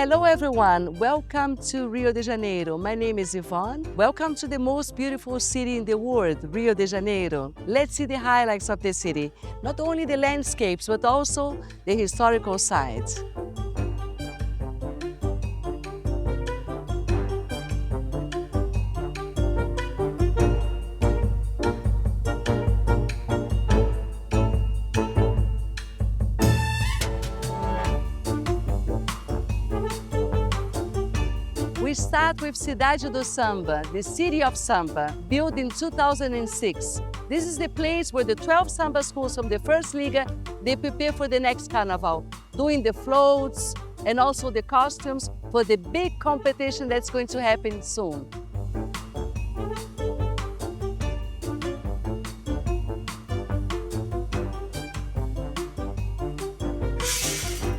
Hello everyone, welcome to Rio de Janeiro. My name is Yvonne. Welcome to the most beautiful city in the world, Rio de Janeiro. Let's see the highlights of the city. Not only the landscapes, but also the historical sites. We start with Cidade do Samba, the city of Samba, built in 2006. This is the place where the 12 Samba schools from the first Liga, they prepare for the next Carnival, doing the floats and also the costumes for the big competition that's going to happen soon.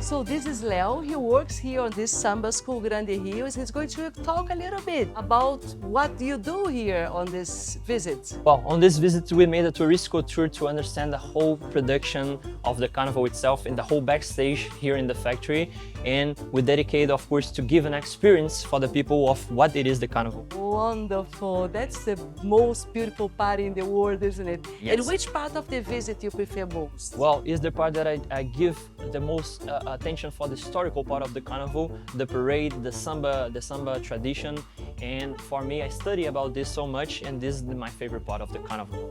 So this is Leo. He works here on this Samba School Grande Rio. He's going to talk a little bit about what you do here on this visit. Well, on this visit, we made a touristical tour to understand the whole production of the carnival itself and the whole backstage here in the factory. And we dedicate, of course, to give an experience for the people of what it is the carnival. Wonderful. That's the most beautiful part in the world, isn't it? Yes. And which part of the visit you prefer most? Well, it's the part that I give the most attention for the historical part of the carnival, the parade, the samba tradition. And for me, I study about this so much, and this is my favorite part of the carnival.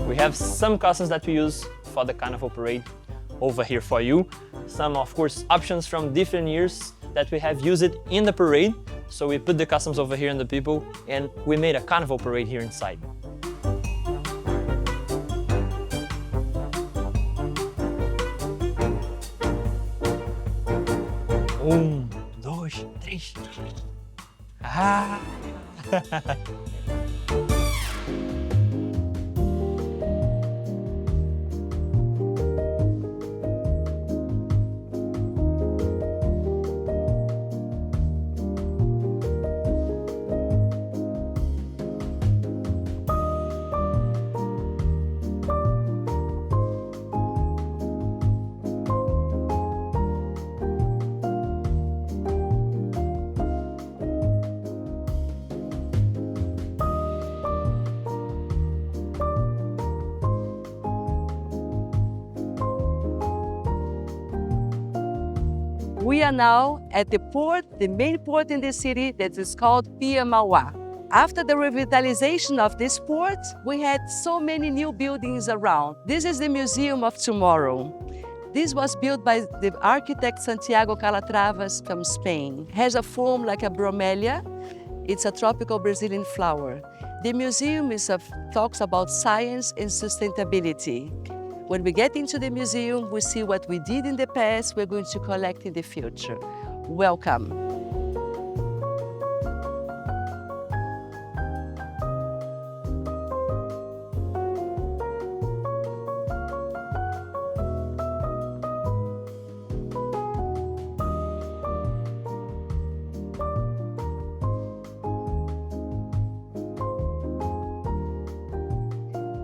We have some costumes that we use for the carnival parade over here for you. Some, of course, options from different years that we have used it in the parade. So we put the customs over here in the people, and we made a carnival parade here inside. Dois, três. Ah! We are now at the port, the main port in the city that is called Pier Mauá. After the revitalization of this port, we had so many new buildings around. This is the Museum of Tomorrow. This was built by the architect Santiago Calatravas from Spain. It has a form like a bromelia. It's a tropical Brazilian flower. The museum talks about science and sustainability. When we get into the museum, we see what we did in the past, we're going to collect in the future. Welcome.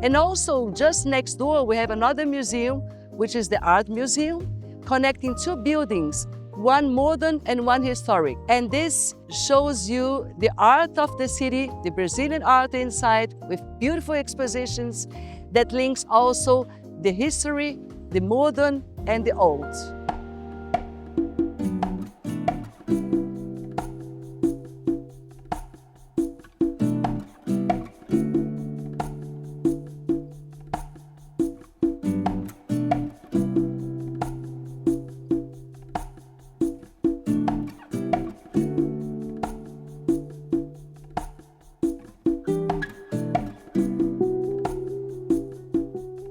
And also, just next door, we have another museum, which is the Art Museum, connecting two buildings, one modern and one historic. And this shows you the art of the city, the Brazilian art inside, with beautiful expositions that links also the history, the modern, and the old.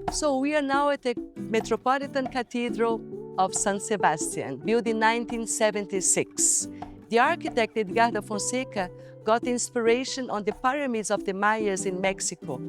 So we are now at the Metropolitan Cathedral of San Sebastian, built in 1976. The architect Edgar da Fonseca got inspiration on the pyramids of the Mayas in Mexico.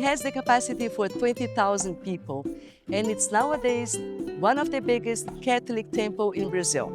has the capacity for 20,000 people, and it's nowadays one of the biggest Catholic temples in Brazil.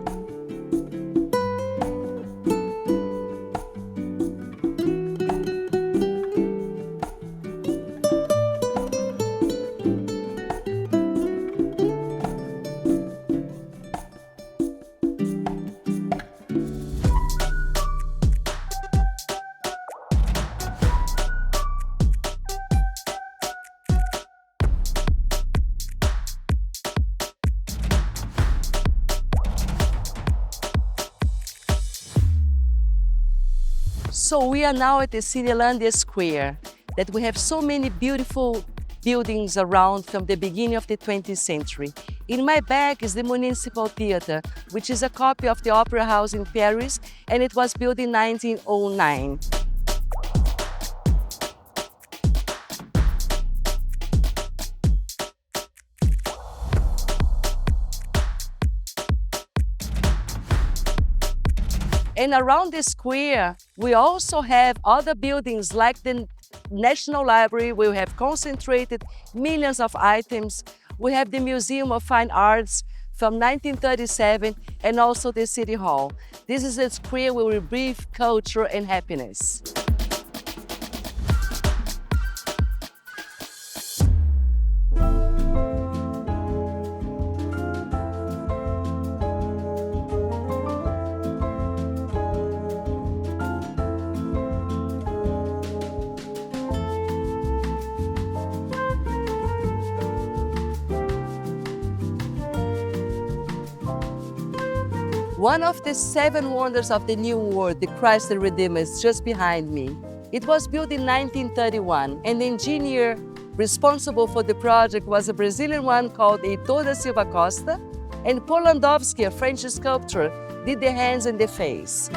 So we are now at the Cinelândia Square, that we have so many beautiful buildings around from the beginning of the 20th century. In my bag is the Municipal Theatre, which is a copy of the Opera House in Paris, and it was built in 1909. And around the square, we also have other buildings like the National Library. We have concentrated millions of items. We have the Museum of Fine Arts from 1937 and also the City Hall. This is a square where we breathe culture and happiness. One of the 7 wonders of the New World, the Christ the Redeemer, is just behind me. It was built in 1931, and the engineer responsible for the project was a Brazilian one called Heitor da Silva Costa, and Polandowski, a French sculptor, did the hands and the face.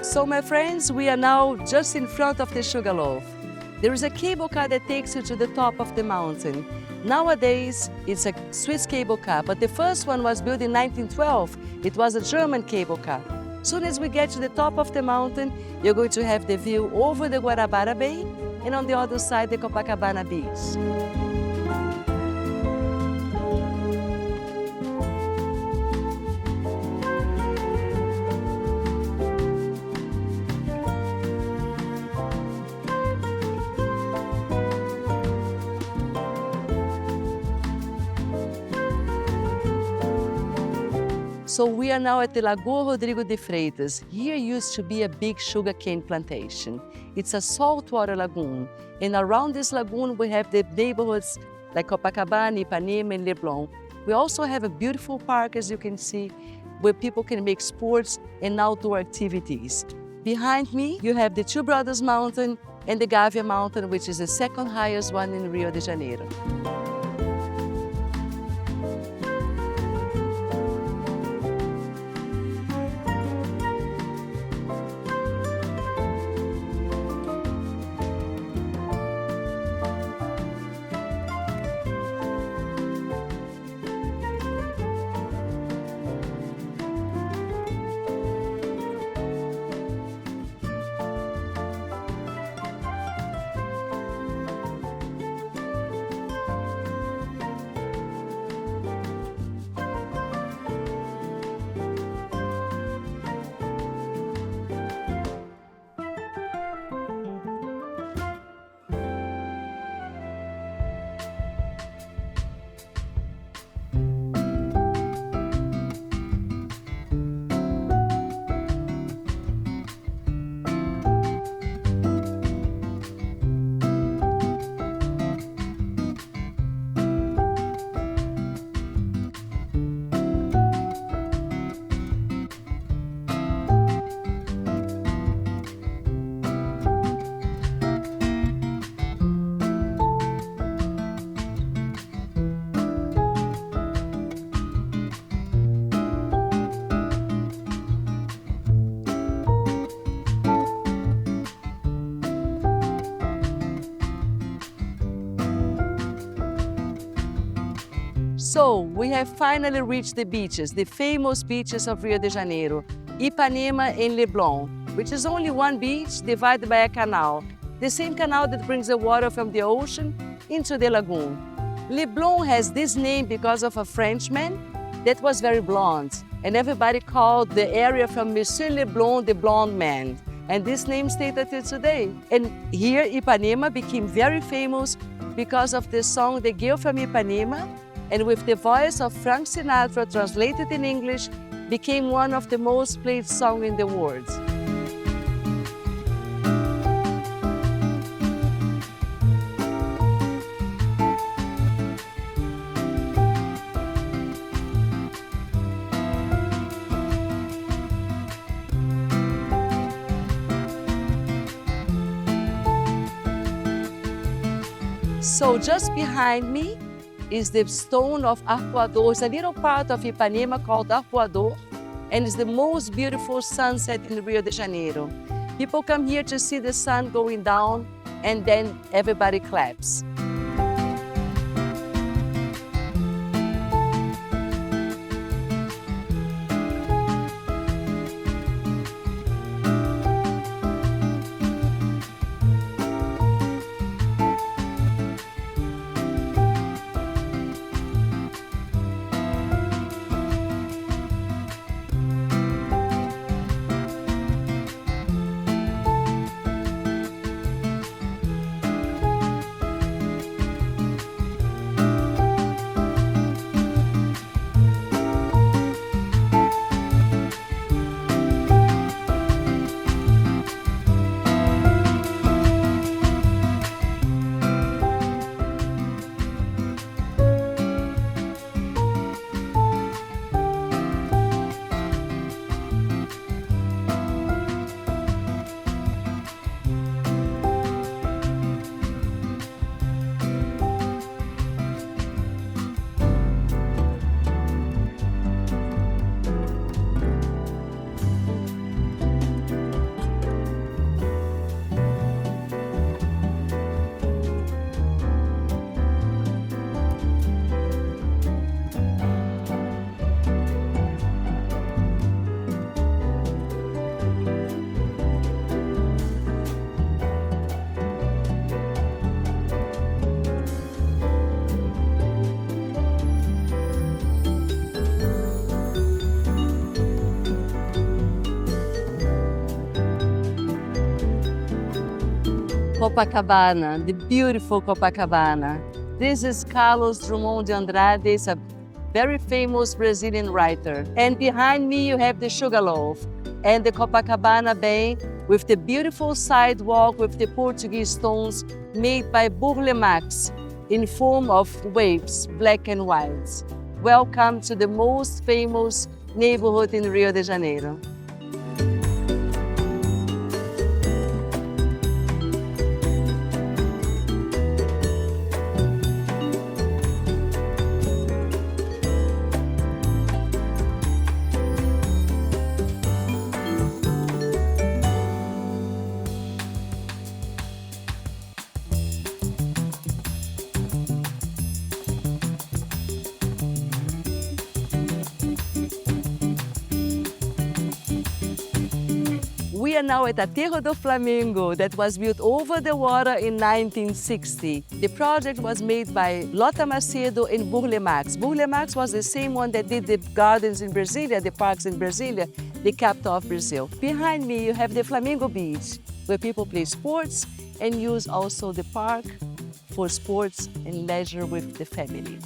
So my friends, we are now just in front of the Sugar Loaf. There is a cable car that takes you to the top of the mountain. Nowadays, it's a Swiss cable car, but the first one was built in 1912. It was a German cable car. Soon as we get to the top of the mountain, you're going to have the view over the Guarabara Bay and on the other side, the Copacabana Beach. So we are now at the Lagoa Rodrigo de Freitas. Here used to be a big sugarcane plantation. It's a saltwater lagoon. And around this lagoon, we have the neighborhoods like Copacabana, Ipanema, and Leblon. We also have a beautiful park, as you can see, where people can make sports and outdoor activities. Behind me, you have the Two Brothers Mountain and the Gávea Mountain, which is the second highest one in Rio de Janeiro. So, we have finally reached the beaches, the famous beaches of Rio de Janeiro, Ipanema and Leblon, which is only one beach divided by a canal, the same canal that brings the water from the ocean into the lagoon. Leblon has this name because of a Frenchman that was very blonde, and everybody called the area from Monsieur Leblon the blonde man. And this name stayed until today. And here, Ipanema became very famous because of the song The Girl from Ipanema, and with the voice of Frank Sinatra translated in English, became one of the most played songs in the world. So just behind me is the stone of Arpoador. It's a little part of Ipanema called Arpoador, and it's the most beautiful sunset in Rio de Janeiro. People come here to see the sun going down, and then everybody claps. Copacabana, the beautiful Copacabana. This is Carlos Drummond de Andrade. He's a very famous Brazilian writer. And behind me you have the Sugar Loaf and the Copacabana Bay with the beautiful sidewalk with the Portuguese stones made by Burle Marx in form of waves, black and white. Welcome to the most famous neighborhood in Rio de Janeiro. We are now at Aterro do Flamengo that was built over the water in 1960. The project was made by Lota Macedo and Burle Marx. Burle Marx was the same one that did the gardens in Brasilia, the parks in Brasilia, the capital of Brazil. Behind me you have the Flamengo Beach, where people play sports and use also the park for sports and leisure with the family.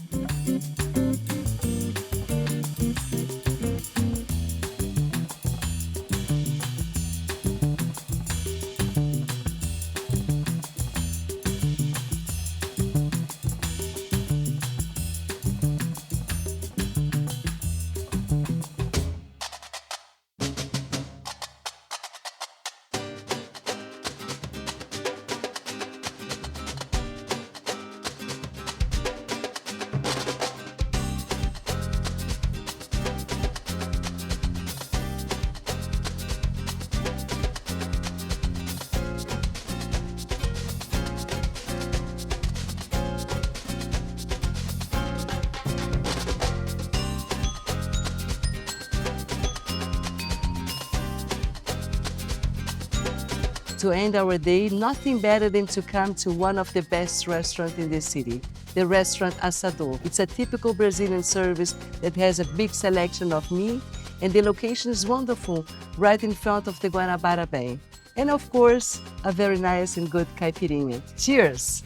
To end our day, nothing better than to come to one of the best restaurants in the city, the restaurant Assador. It's a typical Brazilian service that has a big selection of meat, and the location is wonderful, right in front of the Guanabara Bay. And of course, a very nice and good caipirinha. Cheers!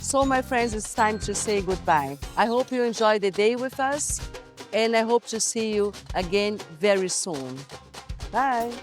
So my friends, it's time to say goodbye. I hope you enjoyed the day with us, and I hope to see you again very soon. Bye.